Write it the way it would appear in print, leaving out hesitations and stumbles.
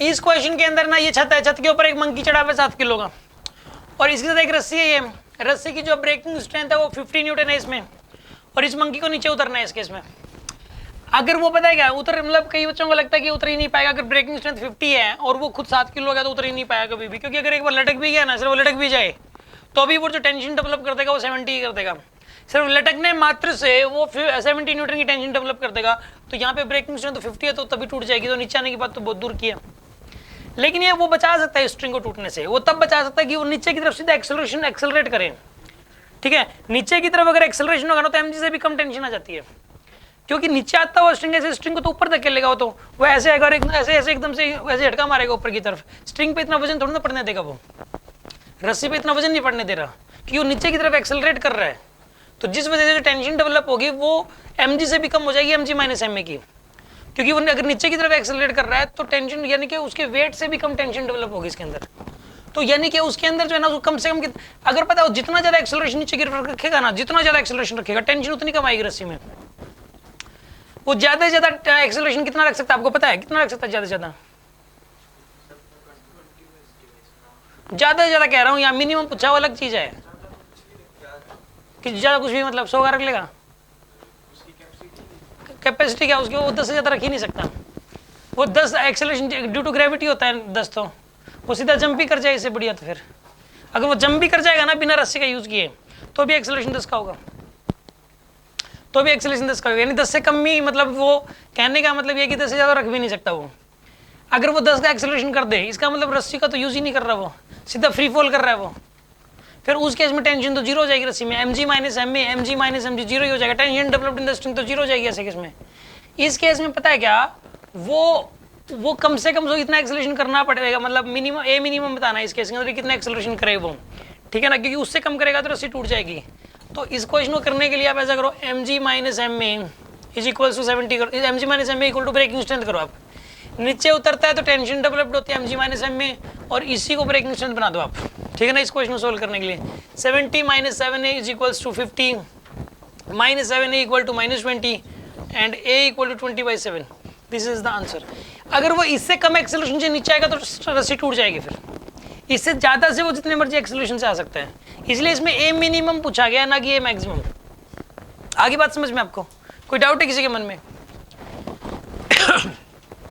इस क्वेश्चन के अंदर ना ये छत है, छत के ऊपर एक मंकी चढ़ा हुआ है 7 किलो का, और इसके साथ एक रस्सी है। ये रस्सी की जो ब्रेकिंग स्ट्रेंथ है वो 50 न्यूटन है इसमें, और इस मंकी को नीचे उतरना है इस केस में। अगर वो पता है क्या उतर, मतलब कई बच्चों को लगता है कि उतर ही नहीं पाएगा, अगर ब्रेकिंग स्ट्रेंथ 50 है और वो खुद 7 किलो का तो उतर ही नहीं पाएगा कभी भी, क्योंकि अगर एक बार लटक भी गया ना, सिर्फ वो लटक भी जाए तो भी वो जो टेंशन डेवलप कर देगा वो 70 कर देगा। सिर्फ लटकने मात्र से वो 70 न्यूटन की टेंशन डेवलप कर देगा। तो यहाँ पे ब्रेकिंग स्ट्रेंथ तो 50 है तो तभी टूट जाएगी, तो नीचे आने की बात तो बहुत दूर की है। लेकिन ये वो बचा सकता है स्ट्रिंग को टूटने से, वो तब बचा सकता है कि वो नीचे की तरफ सीधा एक्सेलरेशन एक्सेलरेट करें। ठीक है, नीचे की तरफ अगर एक्सेलरेशन होगा ना तो एमजी से भी कम टेंशन आ जाती है, क्योंकि नीचे आता हुआ स्ट्रिंग ऐसे स्ट्रिंग को तो ऊपर धकेलेगा, तो वो ऐसे अगर ऐसे ऐसे एकदम से ऐसे झटका मारेगा ऊपर की तरफ, स्ट्रिंग पे इतना वजन थोड़ा ना पड़ने देगा, वो रस्सी पे इतना वजन नहीं पड़ने दे रहा, क्योंकि वो नीचे की तरफ एक्सेलरेट कर रहा है। तो जिस वजह से जो टेंशन डेवलप होगी वो एमजी से भी कम हो जाएगी, एमजी माइनस एम ए की, क्योंकि वो अगर नीचे की तरफ एक्सेलरेट कर रहा है तो टेंशन यानी कि उसके वेट से भी कम टेंशन डेवलप होगी इसके अंदर। तो यानी कि उसके अंदर जो है ना वो कम से कम अगर पता हो जितना ज्यादा एक्सेलरेशन नीचे की तरफ रखेगा ना, जितना ज्यादा एक्सेलरेशन रखेगा टेंशन उतनी कम आएगी रस्सी में। वो ज्यादा से ज्यादा एक्सेलरेशन कितना रख सकता है आपको पता है? कितना रख सकता है ज्यादा से ज्यादा? ज्यादा से ज्यादा कह रहा हूँ, यहाँ मिनिमम पूछा हुआ अलग चीज है कि ज्यादा कुछ भी मतलब 100 का रख लेगा। कैपेसिटी क्या उसकी, वो 10 से ज्यादा रख ही नहीं सकता। वो 10 एक्सेलरेशन ड्यू टू ग्रेविटी होता है 10, तो वो सीधा जंप भी कर जाए इससे बढ़िया। तो फिर अगर वो जंप भी कर जाएगा ना बिना रस्सी का यूज किए तो भी एक्सेलरेशन 10 का होगा, तो भी एक्सेलरेशन 10 का होगा, यानी 10 से कम ही, मतलब वो कहने का मतलब ये कि 10 से ज्यादा रख भी नहीं सकता वो। अगर वो 10 का एक्सेलरेशन कर दे इसका मतलब रस्सी का तो यूज ही नहीं कर रहा, वो सीधा फ्री फॉल कर रहा है वो। फिर उस केस में टेंशन तो जीरो हो जाएगी रस्सी में, MG minus M A, MG minus MG zero ही हो जाएगा, tension developed in the string तो जीरो हो जाएगी ऐसे केस में। इस केस में पता है क्या, वो कम से कम इतना एक्सेलरेशन करना पड़ेगा, मतलब मिनिमम ए मिनिमम बताना है इस केस के अंदर कितना एक्सेलरेशन करे वो, ठीक है ना, क्योंकि उससे कम करेगा तो रस्सी टूट जाएगी। तो इस क्वेश्चन को करने के लिए आप ऐसा करो, M G minus M A is equal to 70 करो, M G minus M A equal to breaking strength करो। आप नीचे उतरता है तो टेंशन डेवलप्ड होती है एमजी माइनस एम ए, और इसी को ब्रेकिंग स्ट्रेंथ बना दो आप, ठीक है ना। इस क्वेश्चन को सोल्व करने के लिए 70 minus 7 A is equals to 50, minus 7 A equal to minus 20 and A equal to 20/7, this is the answer. अगर वो इससे कम एक्सेलरेशन से नीचे आएगा तो रस्सी टूट जाएगी, फिर इससे ज्यादा से वो जितने मर्जी एक्सेलरेशन से आ सकता है, इसलिए इसमें ए मिनिमम पूछा गया ना कि ए मैक्सिमम। आगे बात समझ में आपको? कोई डाउट है किसी के मन में?